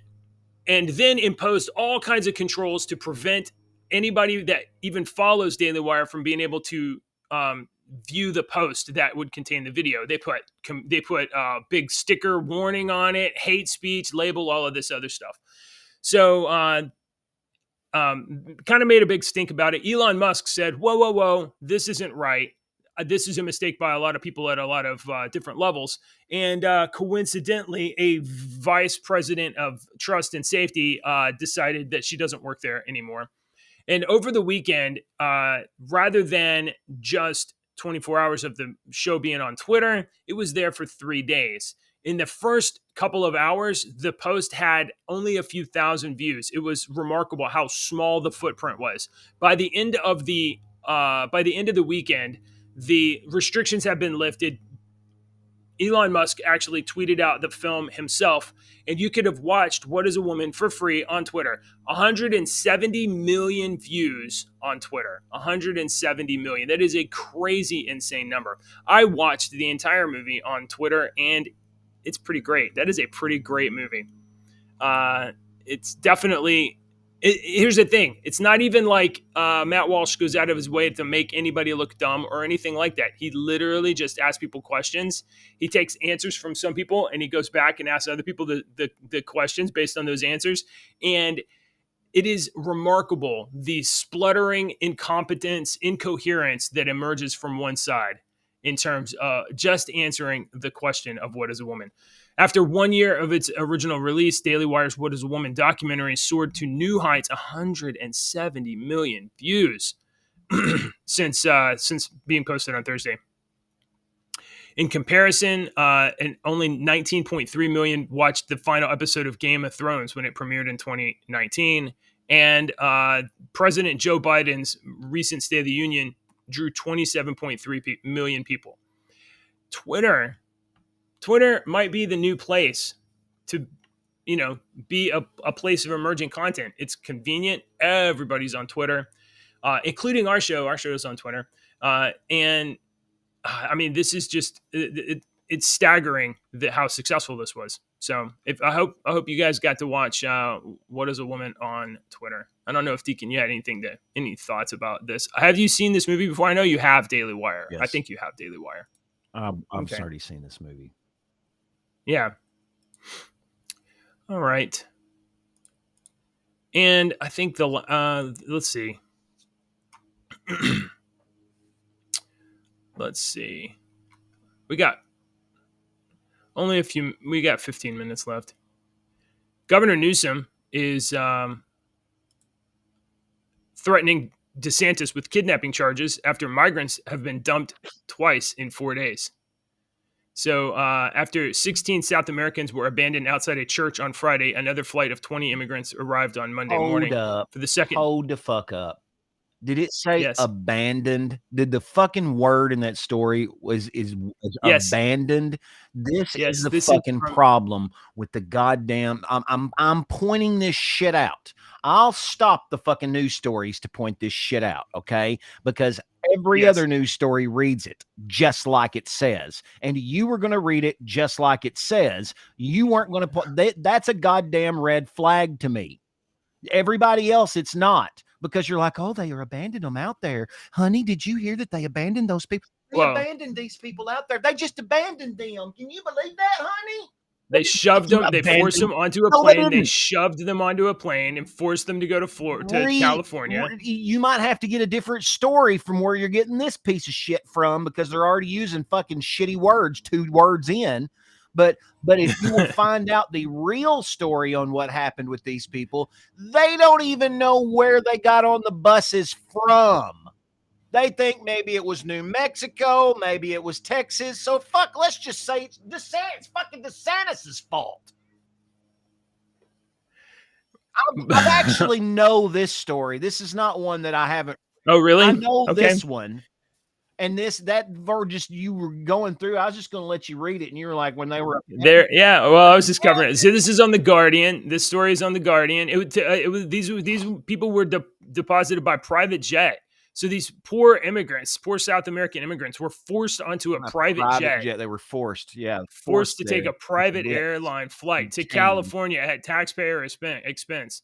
[SPEAKER 2] imposed all kinds of controls to prevent anybody that even follows Daily Wire from being able to view the post that would contain the video. They put big sticker warning on it, hate speech, label, all of this other stuff. So kind of made a big stink about it. Elon Musk said, whoa, this isn't right. This is a mistake by a lot of people at a lot of different levels. And coincidentally, a vice president of trust and safety decided that she doesn't work there anymore. And over the weekend, rather than just 24 hours of the show being on Twitter, it was there for 3 days. In the first couple of hours, the post had only a few thousand views. It was remarkable how small the footprint was. By the end of the weekend, the restrictions have been lifted. Elon Musk actually tweeted out the film himself, and you could have watched What is a Woman for free on Twitter. 170 million views on Twitter. 170 million. That is a crazy, insane number. I watched the entire movie on Twitter, and it's pretty great. That is a pretty great movie. It's definitely Here's the thing. It's not even like Matt Walsh goes out of his way to make anybody look dumb or anything like that. He literally just asks people questions. He takes answers from some people and he goes back and asks other people the questions based on those answers. And it is remarkable the spluttering, incompetence, incoherence that emerges from one side in terms of just answering the question of what is a woman. After 1 year of its original release, Daily Wire's What is a Woman documentary soared to new heights, 170 million views since being posted on Thursday. In comparison, and only 19.3 million watched the final episode of Game of Thrones when it premiered in 2019. And President Joe Biden's recent State of the Union drew 27.3 million people. Twitter might be the new place to, be a place of emerging content. It's convenient. Everybody's on Twitter, including our show. Our show is on Twitter. And I mean, this is just, it's staggering how successful this was. So I hope you guys got to watch What is a Woman on Twitter. I don't know if Deacon, you had any thoughts about this. Have you seen this movie before? I know you have Daily Wire.
[SPEAKER 3] Yes.
[SPEAKER 2] I think you have Daily Wire.
[SPEAKER 3] I've already seen this movie.
[SPEAKER 2] Yeah. All right. And I think let's see. Let's see. We got 15 minutes left. Governor Newsom is threatening DeSantis with kidnapping charges after migrants have been dumped twice in 4 days. So after 16 South Americans were abandoned outside a church on Friday, another flight of 20 immigrants arrived on Monday morning. For the second.
[SPEAKER 3] Hold the fuck up. Did it say
[SPEAKER 2] Yes.
[SPEAKER 3] abandoned? Did the fucking word in that story is
[SPEAKER 2] Yes.
[SPEAKER 3] abandoned? This
[SPEAKER 2] Yes,
[SPEAKER 3] is the
[SPEAKER 2] this is
[SPEAKER 3] fucking problem with the goddamn. I'm pointing this shit out. I'll stop the fucking news stories to point this shit out, okay? Because every
[SPEAKER 2] Yes.
[SPEAKER 3] other news story reads it just like it says, and you were going to read it just like it says. You weren't going to put that. That's a goddamn red flag to me. Everybody else, it's not, because you're like, oh, they are abandoned them out there. Honey, did you hear that they abandoned those people? They abandoned these people out there. They just abandoned them. Can you believe that, honey?
[SPEAKER 2] They shoved them. They forced them onto a
[SPEAKER 3] No, they
[SPEAKER 2] plane. They
[SPEAKER 3] didn't.
[SPEAKER 2] shoved them onto a plane and forced them to go to California.
[SPEAKER 3] You might have to get a different story from where you're getting this piece of shit from, because they're already using fucking shitty words 2 words in. But if you will find out the real story on what happened with these people, they don't even know where they got on the buses from. They think maybe it was New Mexico, maybe it was Texas. So let's just say it's fucking DeSantis' fault. I actually know this story. This is not one that I haven't.
[SPEAKER 2] Oh, really?
[SPEAKER 3] I know this one. And you were going through. I was just going to let you read it, and you were like, when they were
[SPEAKER 2] there. Yeah. Well, I was just covering it. So this is on the Guardian. This story is on the Guardian. It was these people were deposited by private jet. So these poor South American immigrants, were forced onto a private jet.
[SPEAKER 3] They were forced,
[SPEAKER 2] forced to take a private airline flight to California at taxpayer expense.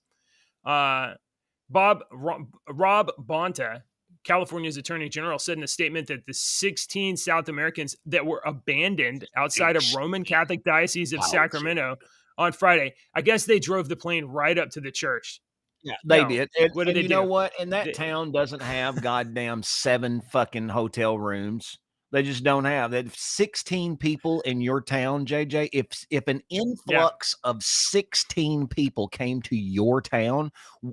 [SPEAKER 2] Rob Bonta, California's Attorney General, said in a statement that the 16 South Americans that were abandoned outside of Roman Catholic Diocese of Sacramento on Friday, I guess they drove the plane right up to the church.
[SPEAKER 3] Yeah, they did.
[SPEAKER 2] What did they do?
[SPEAKER 3] You know what? And that town doesn't have goddamn 7 fucking hotel rooms. They just don't have that. 16 people in your town, JJ. If an influx of 16 people came to your town,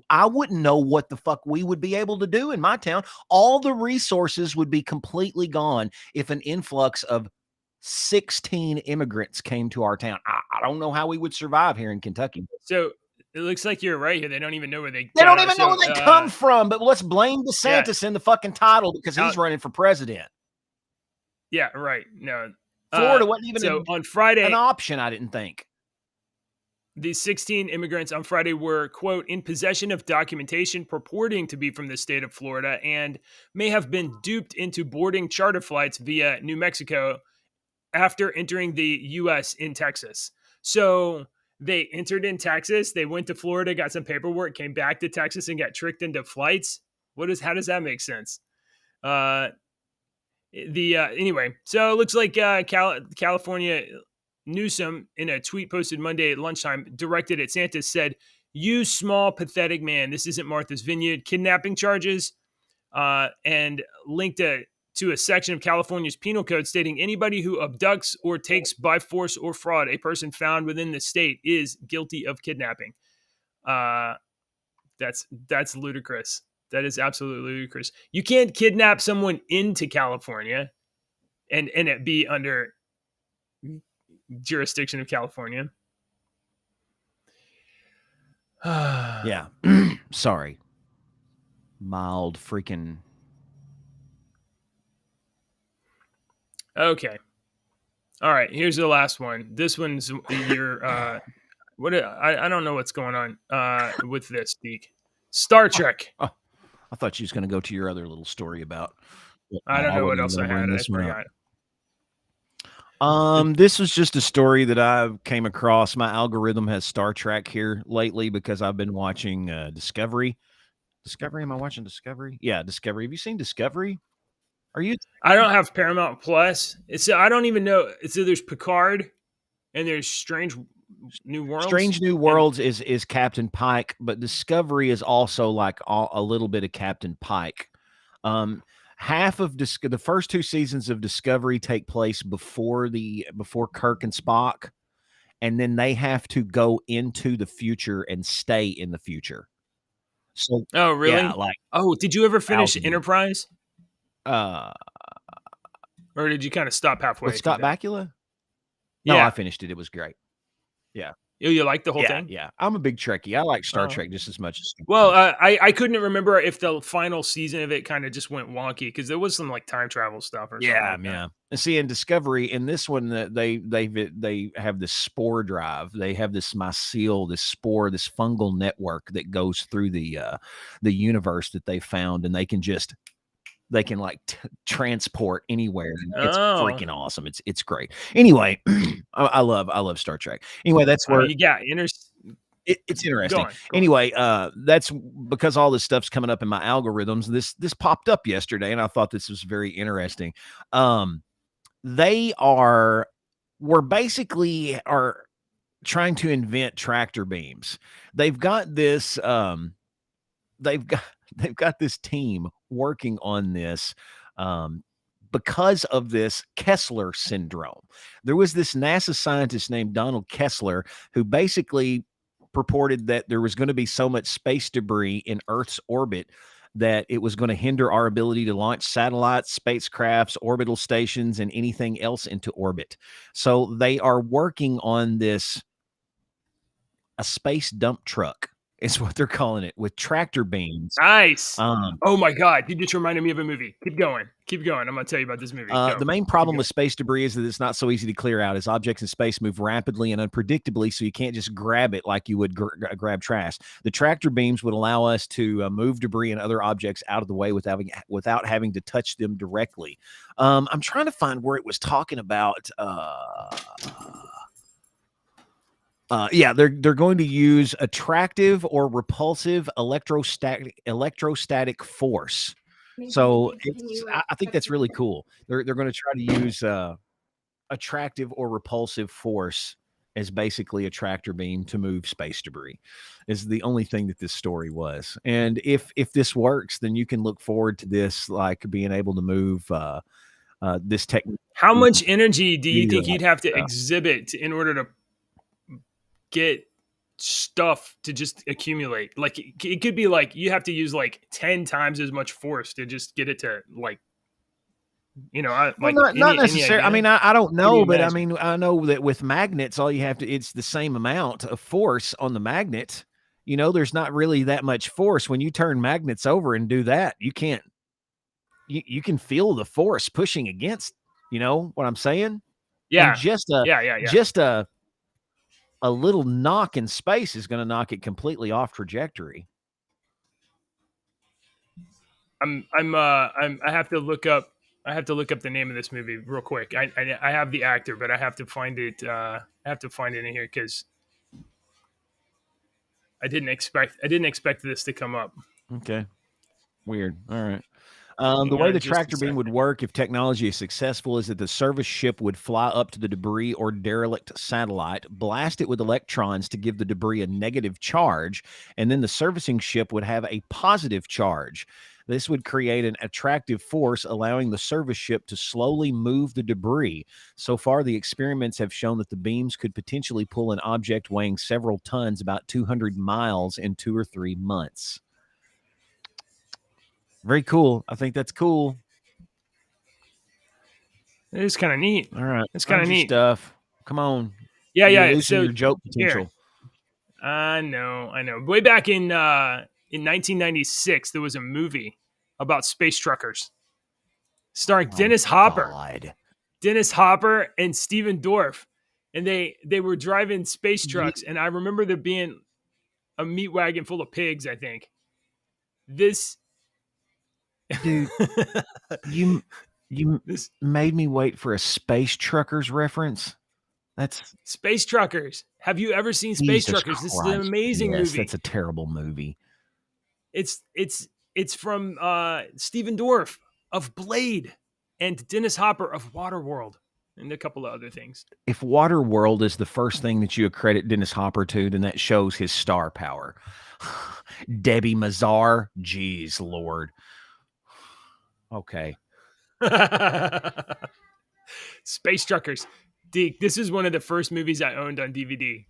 [SPEAKER 3] I wouldn't know what the fuck we would be able to do in my town. All the resources would be completely gone if an influx of 16 immigrants came to our town. I don't know how we would survive here in Kentucky.
[SPEAKER 2] So it looks like you're right here. They don't even know where they
[SPEAKER 3] don't even know where they come from. But let's blame DeSantis in the fucking title because he's running for president.
[SPEAKER 2] Yeah, right. No,
[SPEAKER 3] Florida wasn't even
[SPEAKER 2] on Friday
[SPEAKER 3] an option. I didn't think.
[SPEAKER 2] These 16 immigrants on Friday were, quote, in possession of documentation purporting to be from the state of Florida and may have been duped into boarding charter flights via New Mexico after entering the U.S. in Texas. So they entered in Texas, they went to Florida, got some paperwork, came back to Texas, and got tricked into flights. How does that make sense? Anyway, so it looks like California Newsom, in a tweet posted Monday at lunchtime directed at Santos, said, "You small pathetic man, this isn't Martha's Vineyard." Kidnapping charges, and linked to a section of California's penal code stating anybody who abducts or takes by force or fraud a person found within the state is guilty of kidnapping. That's ludicrous. That is absolutely ludicrous. You can't kidnap someone into California and it be under jurisdiction of California.
[SPEAKER 3] Yeah. Sorry. Mild freaking.
[SPEAKER 2] Okay. All right. Here's the last one. This one's your I don't know what's going on with this, Deke. Star Trek.
[SPEAKER 3] Oh, I thought you was going to go to your other little story about.
[SPEAKER 2] I don't know what else I had. I forgot.
[SPEAKER 3] This was just a story that I came across. My algorithm has Star Trek here lately because I've been watching Discovery. Discovery? Am I watching Discovery? Yeah, Discovery. Have you seen Discovery? Are you?
[SPEAKER 2] I don't have Paramount Plus. I don't even know. There's Picard and there's Strange New Worlds.
[SPEAKER 3] Strange New Worlds is Captain Pike, but Discovery is also like a little bit of Captain Pike. Half of the first two seasons of Discovery take place before Kirk and Spock, and then they have to go into the future and stay in the future. So,
[SPEAKER 2] oh really?
[SPEAKER 3] Yeah,
[SPEAKER 2] did you ever finish Enterprise?
[SPEAKER 3] Or
[SPEAKER 2] did you kind of stop halfway?
[SPEAKER 3] With Scott Bakula? No, I finished it. It was great. Yeah.
[SPEAKER 2] You like the whole thing?
[SPEAKER 3] Yeah. I'm a big Trekkie. I like Star Trek just as much as.
[SPEAKER 2] Well, I couldn't remember if the final season of it kind of just went wonky because there was some like time travel stuff or something.
[SPEAKER 3] Yeah. And see, in Discovery, in this one, they have this spore drive. They have this mycel, this spore, this fungal network that goes through the universe that they found, and they can transport anywhere. It's freaking awesome. It's great. Anyway, I love Star Trek. Anyway, that's where
[SPEAKER 2] you got
[SPEAKER 3] it's interesting. Go on. Anyway, that's because all this stuff's coming up in my algorithms. This popped up yesterday, and I thought this was very interesting. We're basically trying to invent tractor beams. They've got this. They've got this team working on this because of this Kessler syndrome. There was this NASA scientist named Donald Kessler who basically purported that there was going to be so much space debris in Earth's orbit that it was going to hinder our ability to launch satellites, spacecrafts, orbital stations, and anything else into orbit. So they are working on a space dump truck. Is what they're calling it, with tractor beams.
[SPEAKER 2] Nice. Oh my God. You just reminded me of a movie. Keep going. I'm going to tell you about this movie.
[SPEAKER 3] The main problem with space debris is that it's not so easy to clear out, as objects in space move rapidly and unpredictably, so you can't just grab it like you would grab trash. The tractor beams would allow us to move debris and other objects out of the way without having to touch them directly. I'm trying to find where it was talking about. They're going to use attractive or repulsive electrostatic force. So I think that's really cool. They're going to try to use attractive or repulsive force as basically a tractor beam to move space debris. Is the only thing that this story was. And if this works, then you can look forward to this like being able to move this technique.
[SPEAKER 2] How much energy do you think you'd have to exhibit in order to get stuff to just accumulate? Like it could be like you have to use like 10 times as much force to just get it to like, not
[SPEAKER 3] necessarily. I mean, I don't know, but I mean, I know that with magnets, all you have to, it's the same amount of force on the magnet. There's not really that much force when you turn magnets over and do that. You can't, you can feel the force pushing against, what I'm saying?
[SPEAKER 2] Yeah.
[SPEAKER 3] And just a little knock in space is going to knock it completely off trajectory.
[SPEAKER 2] I have to look up the name of this movie real quick. I have the actor, but I have to find it. I have to find it in here because I didn't expect this to come up.
[SPEAKER 3] Okay. Weird. All right.
[SPEAKER 2] Hang
[SPEAKER 3] The way
[SPEAKER 2] on
[SPEAKER 3] the
[SPEAKER 2] just a
[SPEAKER 3] tractor beam would
[SPEAKER 2] second.
[SPEAKER 3] work if technology is successful is that the service ship would fly up to the debris or derelict satellite, blast it with electrons to give the debris a negative charge, and then the servicing ship would have a positive charge. This would create an attractive force, allowing the service ship to slowly move the debris. So far, the experiments have shown that the beams could potentially pull an object weighing several tons about 200 miles in 2 or 3 months. Very cool. I think that's cool.
[SPEAKER 2] It is kind of neat.
[SPEAKER 3] All right.
[SPEAKER 2] It's kind of
[SPEAKER 3] Find your
[SPEAKER 2] neat.
[SPEAKER 3] stuff. Come on.
[SPEAKER 2] Yeah,
[SPEAKER 3] You're
[SPEAKER 2] yeah.
[SPEAKER 3] losing
[SPEAKER 2] So
[SPEAKER 3] your joke
[SPEAKER 2] here,
[SPEAKER 3] potential.
[SPEAKER 2] I know. Way back in 1996, there was a movie about space truckers starring Dennis Hopper.
[SPEAKER 3] God.
[SPEAKER 2] Dennis Hopper and Steven Dorff, and they were driving space trucks. And I remember there being a meat wagon full of pigs. I think this,
[SPEAKER 3] Dude, you
[SPEAKER 2] this
[SPEAKER 3] made me wait for a Space Truckers reference. That's
[SPEAKER 2] Space Truckers. Have you ever seen Space
[SPEAKER 3] Jesus
[SPEAKER 2] Truckers? This is
[SPEAKER 3] Christ.
[SPEAKER 2] an amazing
[SPEAKER 3] Yes,
[SPEAKER 2] movie.
[SPEAKER 3] that's a terrible movie.
[SPEAKER 2] It's from Steven Dorff of Blade and Dennis Hopper of Waterworld and a couple of other things.
[SPEAKER 3] If Waterworld is the first thing that you accredit Dennis Hopper to, then that shows his star power. Debbie Mazar, geez, Lord. Okay.
[SPEAKER 2] Space Truckers. Deke, this is one of the first movies I owned on DVD.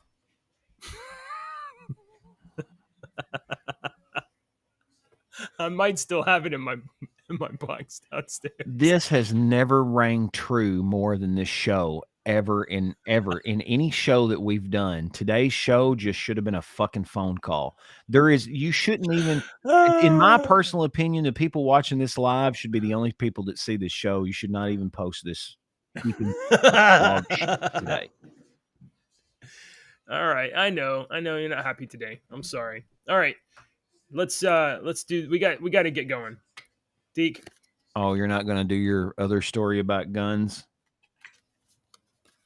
[SPEAKER 2] I might still have it in my box downstairs.
[SPEAKER 3] This has never rang true more than this show ever in any show that we've done. Today's show just should have been a fucking phone call. You shouldn't even, in my personal opinion, the people watching this live should be the only people that see this show. You should not even post this. You can dog shit today.
[SPEAKER 2] All right, I know you're not happy today. I'm sorry. All right, let's do. We got to get going. Deke.
[SPEAKER 3] Oh, you're not going to do your other story about guns?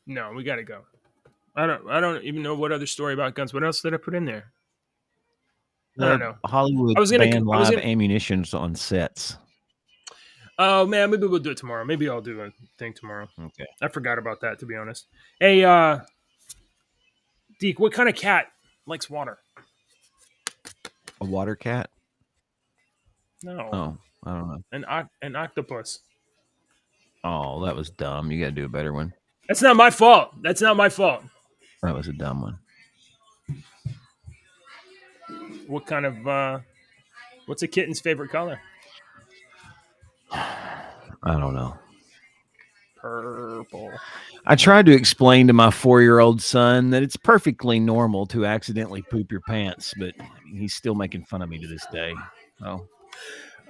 [SPEAKER 2] No, we got to go. I don't even know what other story about guns. What else did I put in there? I don't know.
[SPEAKER 3] Hollywood banned live ammunitions on sets.
[SPEAKER 2] Oh man, maybe we'll do it tomorrow. Maybe I'll do a thing tomorrow.
[SPEAKER 3] Okay.
[SPEAKER 2] I forgot about that, to be honest. Hey, Deke, what kind of cat likes water?
[SPEAKER 3] A water cat?
[SPEAKER 2] No.
[SPEAKER 3] Oh, I don't know.
[SPEAKER 2] An octopus.
[SPEAKER 3] Oh, that was dumb. You got to do a better one.
[SPEAKER 2] That's not my fault.
[SPEAKER 3] That was a dumb one.
[SPEAKER 2] What kind of what's a kitten's favorite color?
[SPEAKER 3] I don't know.
[SPEAKER 2] Purple.
[SPEAKER 3] I tried to explain to my 4-year-old son that it's perfectly normal to accidentally poop your pants, but he's still making fun of me to this day.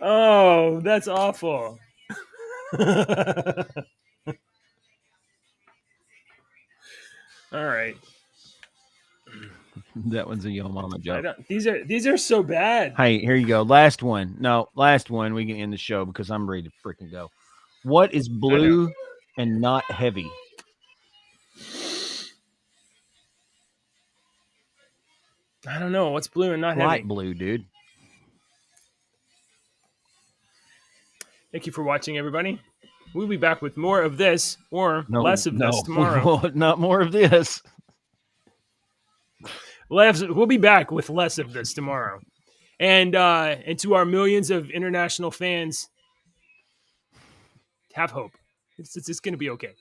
[SPEAKER 2] Oh, that's awful. All right.
[SPEAKER 3] That one's a Yo Mama joke.
[SPEAKER 2] These are so bad.
[SPEAKER 3] Hey, here you go. Last one. No, last one. We can end the show because I'm ready to freaking go. What is blue and not heavy?
[SPEAKER 2] I don't know. What's blue and not heavy?
[SPEAKER 3] Light blue, dude.
[SPEAKER 2] Thank you for watching, everybody. We'll be back with more of this or less of this tomorrow.
[SPEAKER 3] Not more of this.
[SPEAKER 2] We'll be back with less of this tomorrow. And to our millions of international fans, have hope. It's going to be okay.